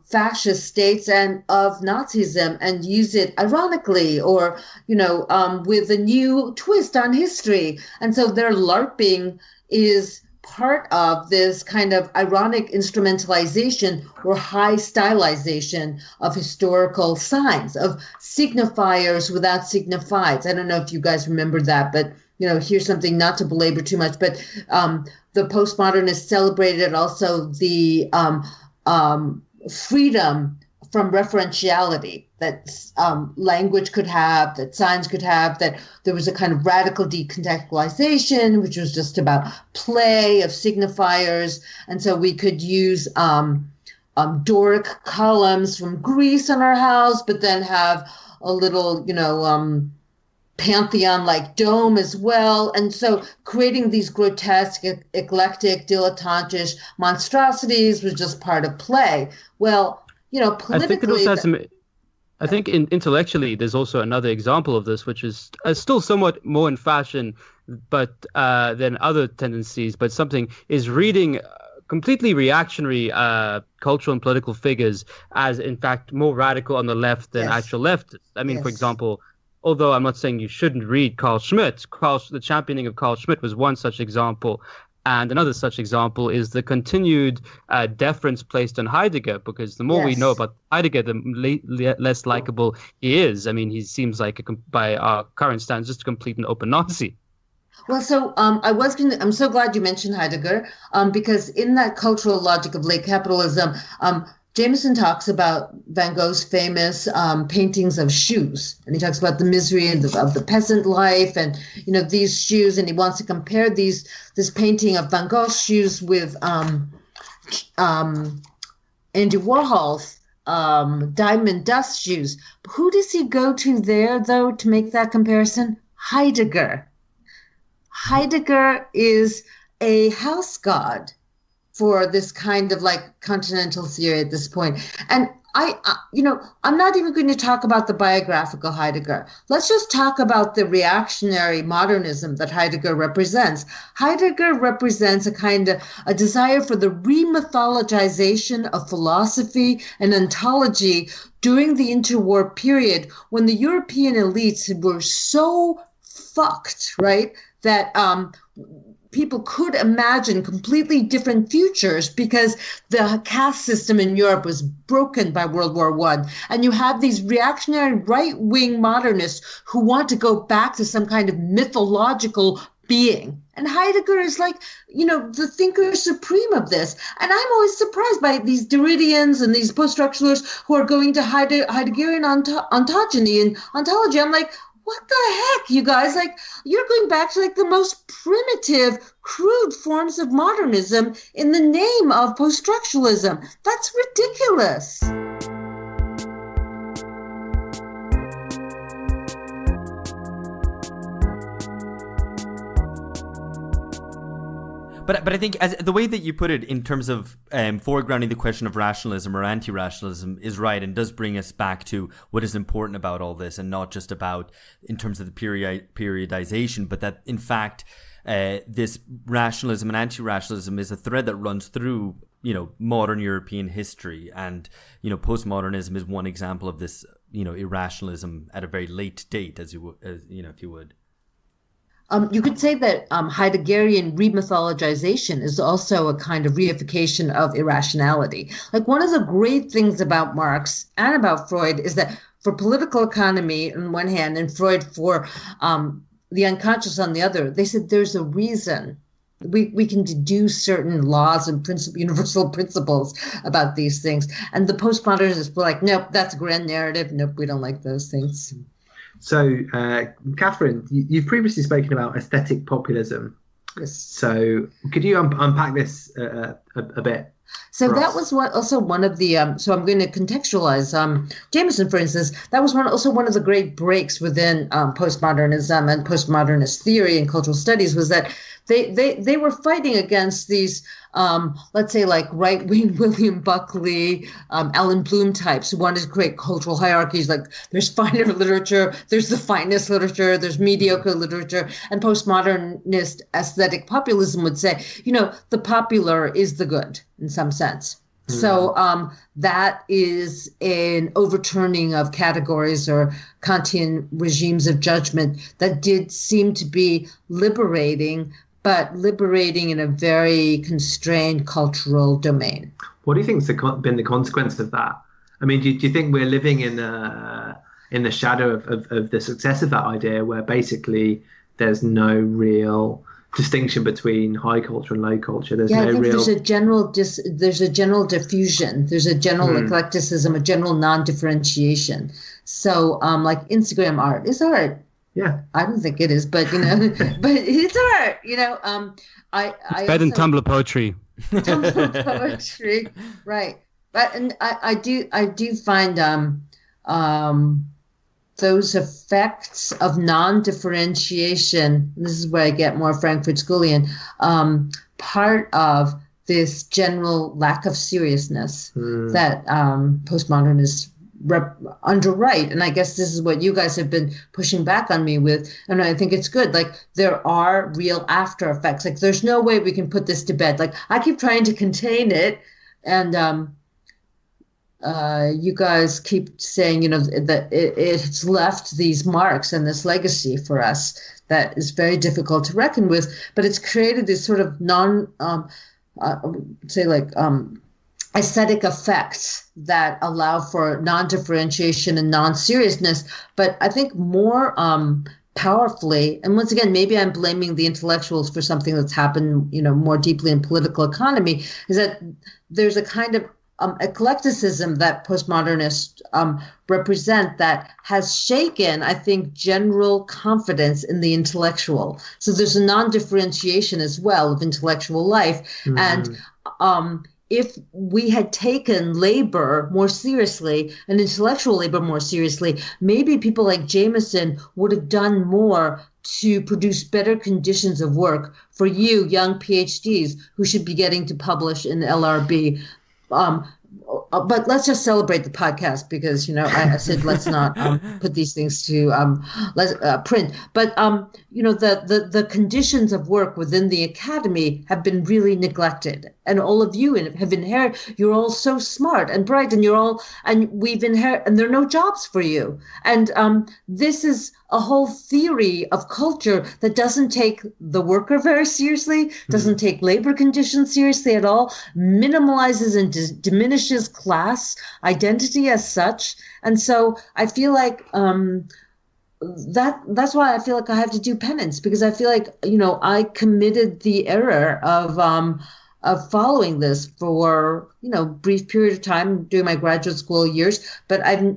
fascist states and of Nazism and use it ironically or, with a new twist on history. And so their LARPing is part of this kind of ironic instrumentalization or high stylization of historical signs, of signifiers without signifieds. I don't know if you guys remember that, but here's something not to belabor too much, but the postmodernists celebrated also the freedom from referentiality that language could have, that signs could have, that there was a kind of radical decontextualization, which was just about play of signifiers. And so we could use Doric columns from Greece on our house, but then have a little, Pantheon-like dome as well. And so creating these grotesque, eclectic, dilettantish monstrosities was just part of play. Well, politically... I think intellectually, there's also another example of this, which is still somewhat more in fashion, but than other tendencies. But something is reading completely reactionary cultural and political figures as, in fact, more radical on the left than actual leftists. For example, although I'm not saying you shouldn't read Carl Schmitt, the championing of Carl Schmitt was one such example. And another such example is the continued deference placed on Heidegger, because the more we know about Heidegger, the less likable he is. He seems like, by our current standards, just a complete and open Nazi. Well, so I'm so glad you mentioned Heidegger, because in that cultural logic of late capitalism, Jameson talks about Van Gogh's famous paintings of shoes, and he talks about the misery of the peasant life, and these shoes, and he wants to compare this painting of Van Gogh's shoes with Andy Warhol's diamond dust shoes. Who does he go to there, though, to make that comparison? Heidegger. Heidegger is a house god for this kind of like continental theory at this point. And I'm not even going to talk about the biographical Heidegger. Let's just talk about the reactionary modernism that Heidegger represents. Heidegger represents a desire for the remythologization of philosophy and ontology during the interwar period, when the European elites were so fucked, right, that people could imagine completely different futures because the caste system in Europe was broken by World War I. And you have these reactionary right-wing modernists who want to go back to some kind of mythological being. And Heidegger is like, the thinker supreme of this. And I'm always surprised by these Derridians and these post-structuralists who are going to Heideggerian ontogeny and ontology. I'm like, what the heck, you guys? Like, you're going back to like the most primitive, crude forms of modernism in the name of post-structuralism. That's ridiculous. But I think as the way that you put it in terms of foregrounding the question of rationalism or anti-rationalism is right, and does bring us back to what is important about all this, and not just about in terms of the periodization, but that in fact this rationalism and anti-rationalism is a thread that runs through modern European history, and postmodernism is one example of this irrationalism at a very late date, if you would. You could say that Heideggerian remythologization is also a kind of reification of irrationality. Like, one of the great things about Marx and about Freud is that for political economy on one hand and Freud for the unconscious on the other, they said there's a reason. We can deduce certain laws and universal principles about these things. And the postmodernists were like, nope, that's a grand narrative. Nope, we don't like those things. So, Catherine, you've previously spoken about aesthetic populism. Yes. So, could you unpack this a bit? So that was also one of the. So I'm going to contextualize Jameson, for instance. That was also one of the great breaks within postmodernism and postmodernist theory and cultural studies, was that they were fighting against these, let's say, like right-wing William Buckley, Alan Bloom types who wanted to create cultural hierarchies. Like, there's finer literature, there's the finest literature, there's mediocre literature, and postmodernist aesthetic populism would say, the popular is the good in some sense. Mm. So that is an overturning of categories or Kantian regimes of judgment that did seem to be liberating, but liberating in a very constrained cultural domain. What do you think's been the consequence of that? I mean, do you think we're living in the shadow of the success of that idea, where basically there's no real distinction between high culture and low culture? There's there's a general diffusion. There's a general eclecticism, a general non-differentiation. So, like, Instagram art is art. Yeah, I don't think it is, but but it's art. It's better than Tumblr poetry. Tumblr poetry, right? But I do find those effects of non-differentiation. This is where I get more Frankfurt Schoolian. Part of this general lack of seriousness that postmodernists underwrite, and I guess this is what you guys have been pushing back on me with, and I think it's good. Like, there are real after effects. Like, there's no way we can put this to bed. Like, I keep trying to contain it, and you guys keep saying, that it's left these marks and this legacy for us that is very difficult to reckon with, but it's created this sort of aesthetic effects that allow for non-differentiation and non-seriousness. But I think more powerfully, and once again, maybe I'm blaming the intellectuals for something that's happened, more deeply in political economy, is that there's a kind of eclecticism that postmodernists represent that has shaken, I think, general confidence in the intellectual. So there's a non-differentiation as well of intellectual life. And if we had taken labor more seriously and intellectual labor more seriously, maybe people like Jameson would have done more to produce better conditions of work for you, young PhDs, who should be getting to publish in the LRB. but let's just celebrate the podcast because, I said let's not put these things to print. But, the conditions of work within the academy have been really neglected. And all of you have inherited, you're all so smart and bright, and we've inherited, and there are no jobs for you. And this is a whole theory of culture that doesn't take the worker very seriously, doesn't take labor conditions seriously at all, minimalizes and diminishes class identity as such. And so I feel like that's why I feel like I have to do penance, because I feel like, I committed the error of following this for, brief period of time during my graduate school years. But I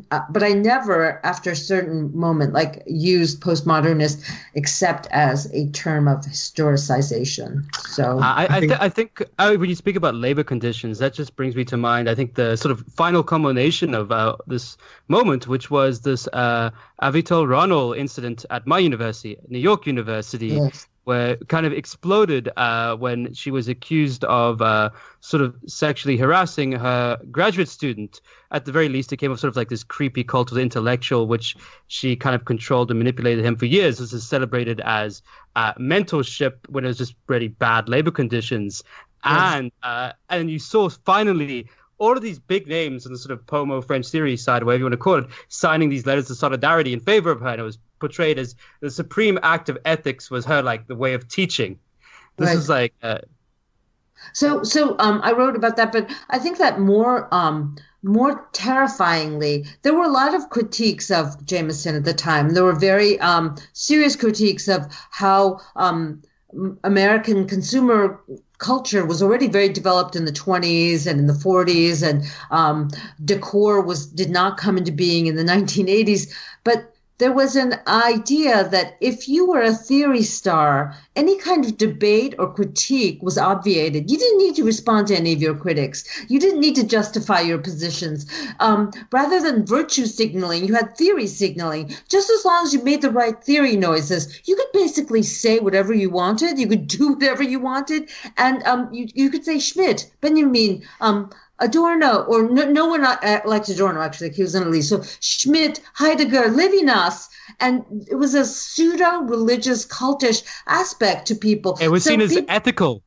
never, after a certain moment, used postmodernist except as a term of historicization. So I think when you speak about labor conditions, that just brings me to mind, I think, the sort of final culmination of this moment, which was this Avital Ronell incident at my university, New York University. Yes. Where it kind of exploded when she was accused of sort of sexually harassing her graduate student. At the very least, it came of sort of like this creepy cult of the intellectual, which she kind of controlled and manipulated him for years. This is celebrated as mentorship when it was just really bad labor conditions. Yes. And you saw finally all of these big names in the sort of Pomo French theory side, whatever you want to call it, signing these letters of solidarity in favor of her. And it was portrayed as the supreme act of ethics was her, the way of teaching. This was like... So I wrote about that, but I think that more terrifyingly, there were a lot of critiques of Jameson at the time. There were very serious critiques of how American consumer culture was already very developed in the 20s and in the 40s, and decor did not come into being in the 1980s. But there was an idea that if you were a theory star, any kind of debate or critique was obviated. You didn't need to respond to any of your critics. You didn't need to justify your positions. Rather than virtue signaling, you had theory signaling. Just as long as you made the right theory noises, you could basically say whatever you wanted. You could do whatever you wanted. And you could say Schmidt, Benjamin, Adorno, or no one liked Adorno, actually. He was an elite. So Schmidt, Heidegger, Levinas, and it was a pseudo-religious, cultish aspect to people. It was seen as ethical.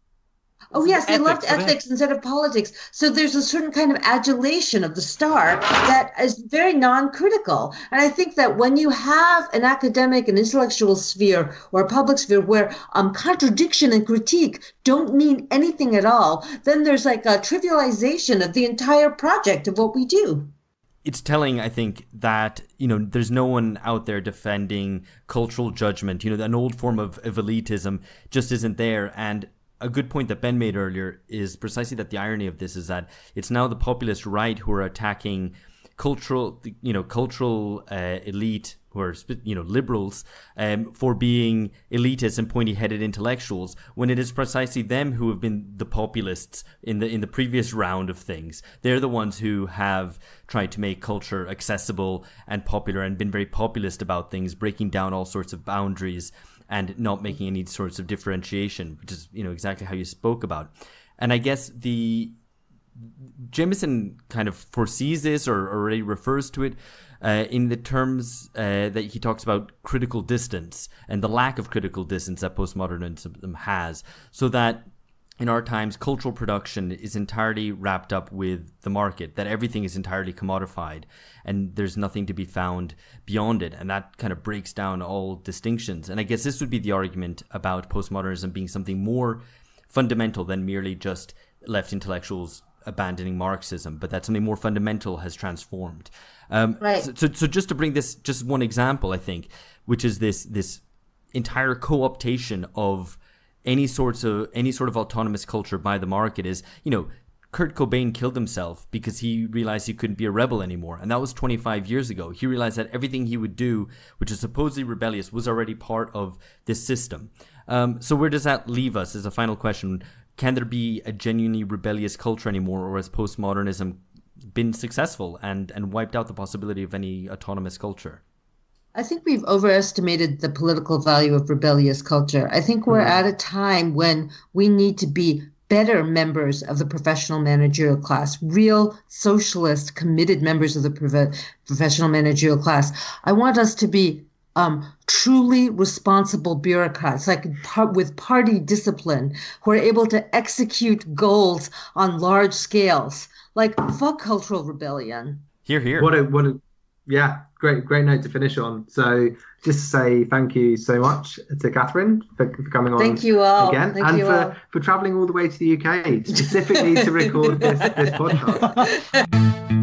Oh, yes, they loved ethics instead of politics. So there's a certain kind of adulation of the star that is very non-critical. And I think that when you have an academic and intellectual sphere or a public sphere where contradiction and critique don't mean anything at all, then there's like a trivialization of the entire project of what we do. It's telling, I think, that, there's no one out there defending cultural judgment. An old form of elitism just isn't there. And a good point that Ben made earlier is precisely that the irony of this is that it's now the populist right who are attacking cultural elite, who are, liberals, for being elitist and pointy-headed intellectuals, when it is precisely them who have been the populists in the previous round of things. They're the ones who have tried to make culture accessible and popular and been very populist about things, breaking down all sorts of boundaries and not making any sorts of differentiation, which is, exactly how you spoke about. And I guess Jameson kind of foresees this or already refers to it in the terms that he talks about critical distance and the lack of critical distance that postmodernism has, so that in our times, cultural production is entirely wrapped up with the market, that everything is entirely commodified and there's nothing to be found beyond it. And that kind of breaks down all distinctions. And I guess this would be the argument about postmodernism being something more fundamental than merely just left intellectuals abandoning Marxism, but that something more fundamental has transformed. Right. So just to bring this, just one example, I think, which is this entire co-optation of any sort of autonomous culture by the market is, Kurt Cobain killed himself because he realized he couldn't be a rebel anymore. And that was 25 years ago. He realized that everything he would do, which is supposedly rebellious, was already part of this system. So where does that leave us as a final question? Can there be a genuinely rebellious culture anymore, or has postmodernism been successful and wiped out the possibility of any autonomous culture? I think we've overestimated the political value of rebellious culture. I think we're at a time when we need to be better members of the professional managerial class, real socialist, committed members of the professional managerial class. I want us to be truly responsible bureaucrats, like with party discipline, who are able to execute goals on large scales. Like, fuck cultural rebellion. Hear, hear. What a yeah, great note to finish on. So just to say thank you so much to Catherine for coming on. Thank you all again, for traveling all the way to the UK specifically to record this podcast.